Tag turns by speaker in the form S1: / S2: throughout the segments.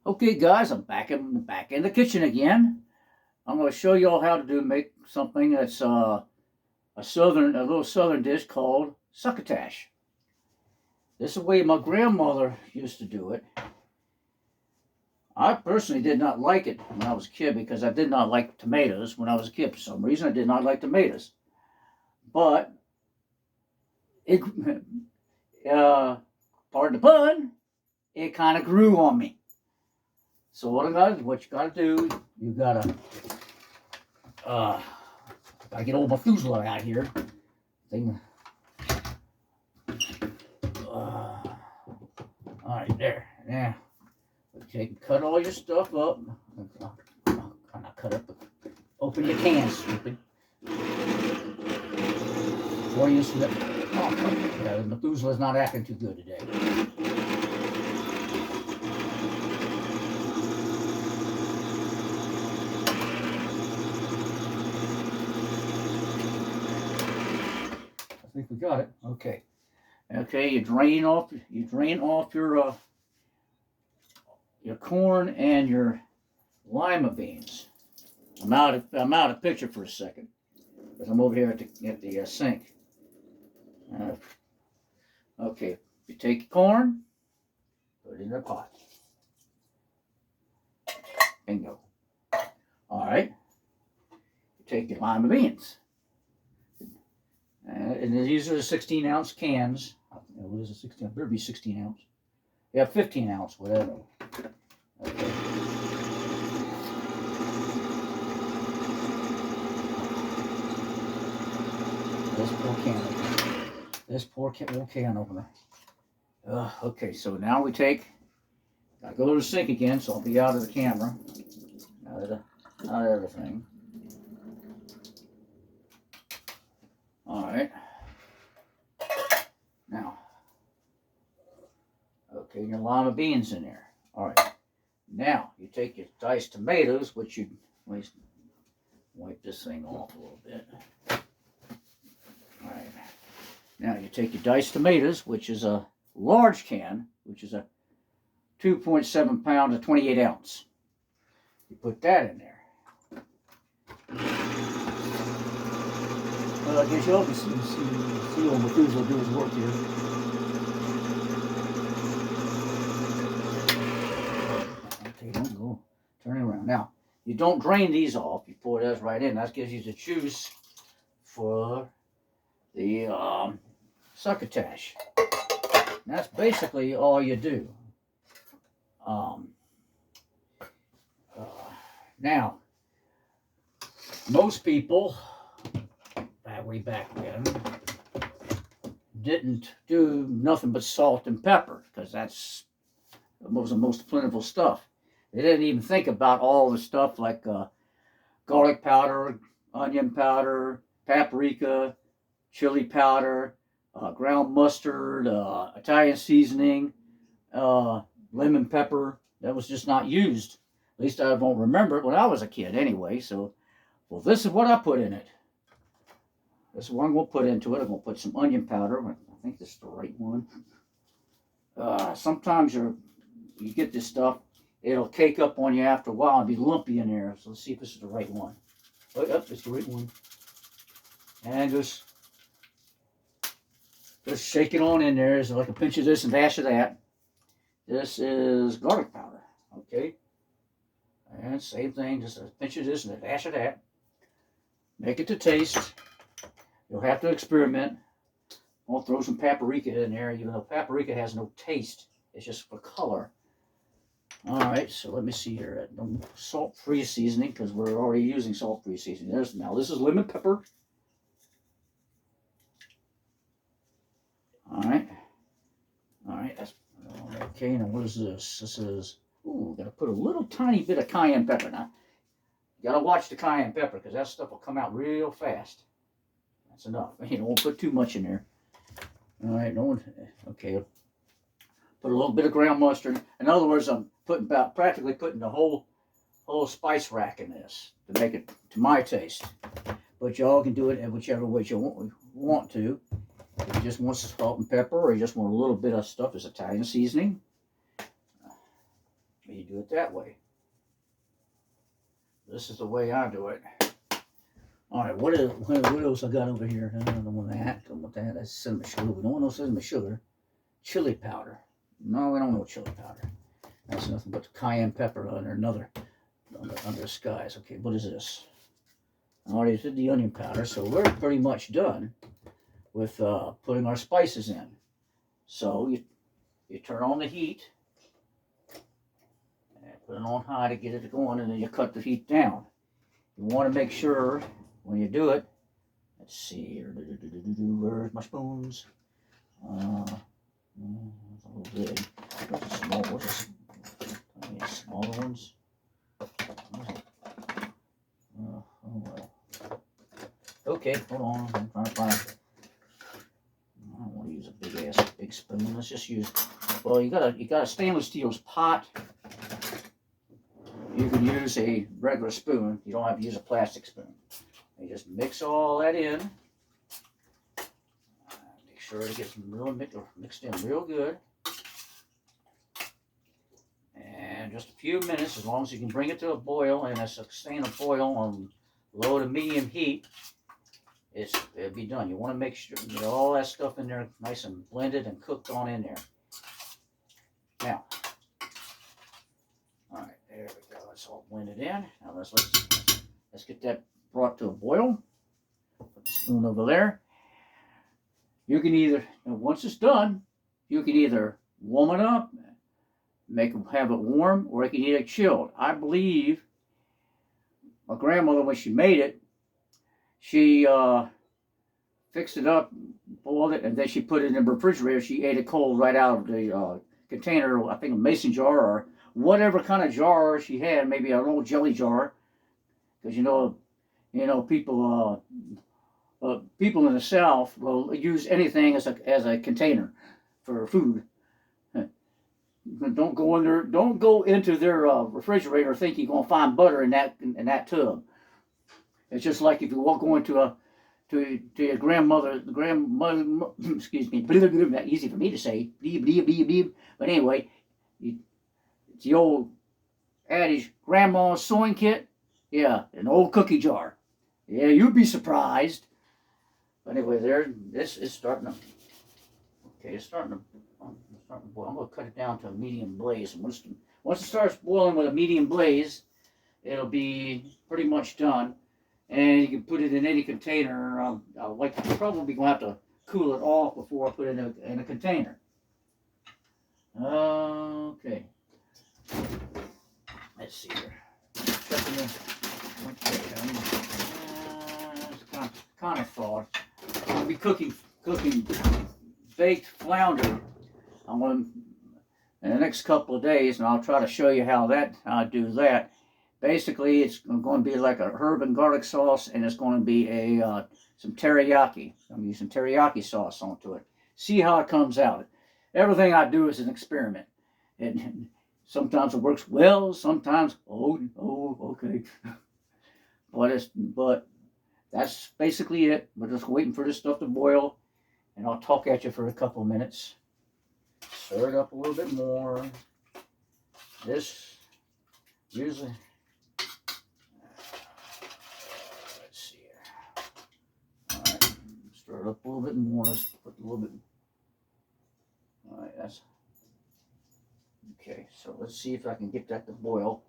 S1: Okay, guys, I'm back in the kitchen again. I'm going to show you all how to make something that's a little southern dish called succotash. This is the way my grandmother used to do it. I personally did not like it when I was a kid because I did not like tomatoes when I was a kid. For some reason, I did not like tomatoes. But it, pardon the pun, it kind of grew on me. So what you gotta do, you gotta get old Methuselah out here. Thing. All right, there. Yeah. Okay, cut all your stuff up. Not cut up, but open your can, stupid. Before you slip. Oh, yeah, Methuselah's not acting too good today. I think we got it. Okay. Okay, you drain off your corn and your lima beans. I'm out of picture for a second because I'm over here at the sink. Okay, you take your corn, put it in the pot. Bingo. All right. You take your lima beans. And these are the 16-ounce cans. What is it, 16? Better be 16 ounce. Yeah, 15 ounce, whatever. Okay. This poor can opener. Okay, so now we gotta go to the sink again, so I'll be out of the camera. Out of everything. Alright. Now, okay, your lima beans in there. Alright. Now, you take your diced tomatoes, which you wipe this thing off a little bit. Alright. Now, you take your diced tomatoes, which is a large can, which is a 2.7 pound to 28 ounce. You put that in there. Well, I guess you all can see old Methuselah do his work here. Okay, don't go turning around. Now, you don't drain these off. You pour those right in. That gives you the juice for the succotash. That's basically all you do. Now, most people way back then didn't do nothing but salt and pepper because that's the most plentiful stuff. They didn't even think about all the stuff like garlic powder, onion powder, paprika, chili powder, ground mustard, Italian seasoning, lemon pepper. That was just not used. At least I won't remember it when I was a kid anyway. So, well, this is what I put in it. This is what I'm going to put into it. I'm going to put some onion powder. I think this is the right one. Sometimes you get this stuff, it'll cake up on you after a while and be lumpy in there. So let's see if this is the right one. Oh, yep, it's the right one. And just shake it on in there. It's like a pinch of this and a dash of that. This is garlic powder. Okay. And same thing, just a pinch of this and a dash of that. Make it to taste. You'll have to experiment. I'll throw some paprika in there, even though paprika has no taste. It's just for color. All right, so let me see here. No salt-free seasoning because we're already using salt-free seasoning. Now this is lemon pepper. All right, that's okay. Now what is this? This is gotta put a little tiny bit of cayenne pepper. Now you gotta watch the cayenne pepper because that stuff will come out real fast. That's enough. You don't put too much in there. All right, okay. Put a little bit of ground mustard. In other words, I'm practically putting the whole spice rack in this to make it to my taste. But y'all can do it in whichever way you want to. If you just want salt and pepper, or you just want a little bit of stuff, it's Italian seasoning. You do it that way. This is the way I do it. All right, what else I got over here? I don't want that. Don't want that. That's cinnamon sugar. We don't want no cinnamon sugar. Chili powder. No, we don't know chili powder. That's nothing but cayenne pepper under the skies. Okay, what is this? I already did the onion powder, so we're pretty much done with putting our spices in. So you turn on the heat and put it on high to get it going, and then you cut the heat down. You want to make sure when you do it, let's see here, where's my spoons? It's a little big. What's the smaller ones? Oh well. Okay, hold on. I'm trying to find. I don't want to use a big spoon. Let's just use. Well, you got a stainless steel pot. You can use a regular spoon. You don't have to use a plastic spoon. You just mix all that in. Make sure it gets mixed in real good. And just a few minutes, as long as you can bring it to a boil, and a sustained boil on low to medium heat, it'll be done. You want to make sure you get all that stuff in there nice and blended and cooked on in there. Now, all right, there we go. It's all blended in. Now let's get that brought to a boil. Put the spoon over there. You can either, once it's done, you can either warm it up, have it warm, or you can eat it chilled. I believe my grandmother, when she made it, she fixed it up, boiled it, and then she put it in the refrigerator. She ate it cold right out of the container, I think a mason jar or whatever kind of jar she had, maybe an old jelly jar, because people in the South will use anything as a container for food. Don't go into their refrigerator thinking you're gonna find butter in that tub. It's just like if you go into to your grandmother, excuse me, not easy for me to say, but anyway, it's the old adage, grandma's sewing kit, yeah, an old cookie jar. Yeah, you'd be surprised. But anyway, this is starting to, okay, it's starting to boil. I'm going to cut it down to a medium blaze. And once it starts boiling with a medium blaze, it'll be pretty much done. And you can put it in any container. I'm probably going to have to cool it off before I put it in a container. Okay. Let's see here. Kind of thought I'll be cooking baked flounder. I'm going in the next couple of days, and I'll try to show you how I do that. Basically, it's going to be like a herb and garlic sauce, and it's going to be some teriyaki. I'm going to use some teriyaki sauce onto it. See how it comes out. Everything I do is an experiment, and sometimes it works well. Sometimes, okay. But that's basically it. We're just waiting for this stuff to boil, and I'll talk at you for a couple of minutes. Stir it up a little bit more. This usually, let's see here. All right, stir it up a little bit more. Let's put a little bit. All right, that's okay. So let's see if I can get that to boil.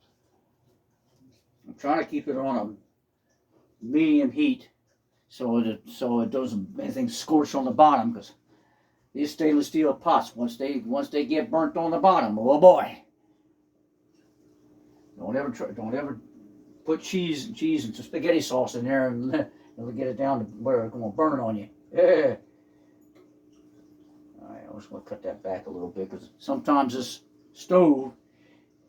S1: I'm trying to keep it on a medium heat, so it doesn't anything scorch on the bottom, because these stainless steel pots, once they get burnt on the bottom, oh boy! Don't ever put cheese and spaghetti sauce in there and get it down to where it's going to burn on you. Yeah. All right, I'm just going to cut that back a little bit, because sometimes this stove,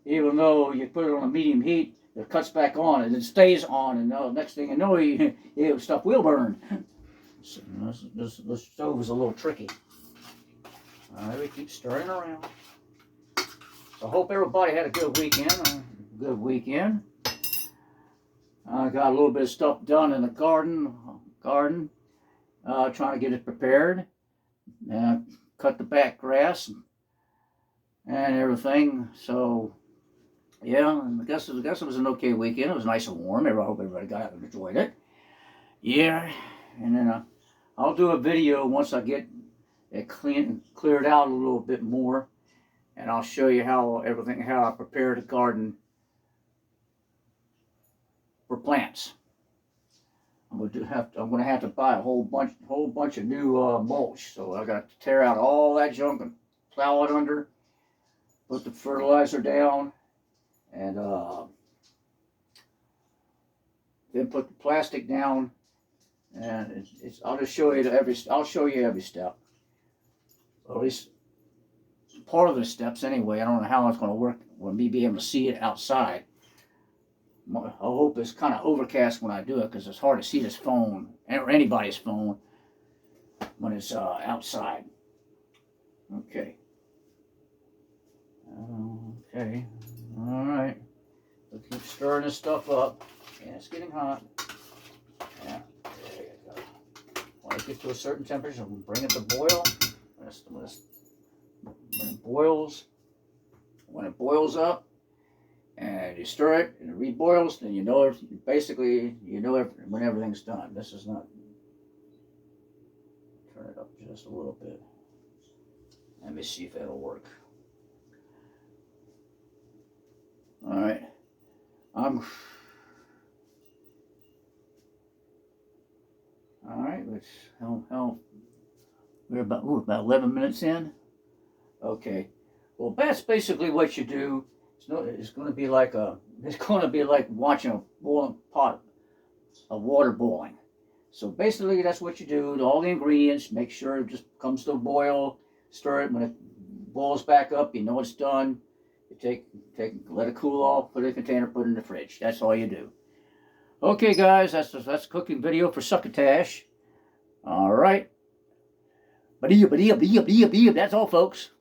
S1: even though you put it on a medium heat, it cuts back on and it stays on, and next thing you know, stuff will burn. So this stove is a little tricky. All right, we keep stirring around. So I hope everybody had a good weekend. I got a little bit of stuff done in the garden, trying to get it prepared. Cut the back grass and everything. So Yeah, I guess it was an okay weekend. It was nice and warm. I hope everybody got out and enjoyed it. Yeah, and then I'll do a video once I get it cleared out a little bit more, and I'll show you how I prepare the garden for plants. I'm gonna have to buy a whole bunch of new mulch. So I got to tear out all that junk and plow it under, put the fertilizer down, and then put the plastic down. And I'll just show you I'll show you every step, or at least part of the steps anyway. I don't know how it's going to work with me being able to see it outside. I hope it's kind of overcast when I do it because it's hard to see this phone or anybody's phone when it's outside. Okay. Okay. All right. We'll keep stirring this stuff up. And it's getting hot. Yeah. There you go. When it gets to a certain temperature, we'll bring it to boil. When it boils up, and you stir it and it reboils, then you know basically when everything's done. This is not. Turn it up just a little bit. Let me see if that'll work. All right, all right. We're about 11 minutes in. Okay. Well, that's basically what you do. It's going to be like watching a boiling pot of water boiling. So basically, that's what you do. All the ingredients. Make sure it just comes to a boil. Stir it. When it boils back up, you know it's done. You let it cool off. Put it in a container. Put it in the fridge. That's all you do. Okay, guys. That's a cooking video for succotash. All right. That's all, folks.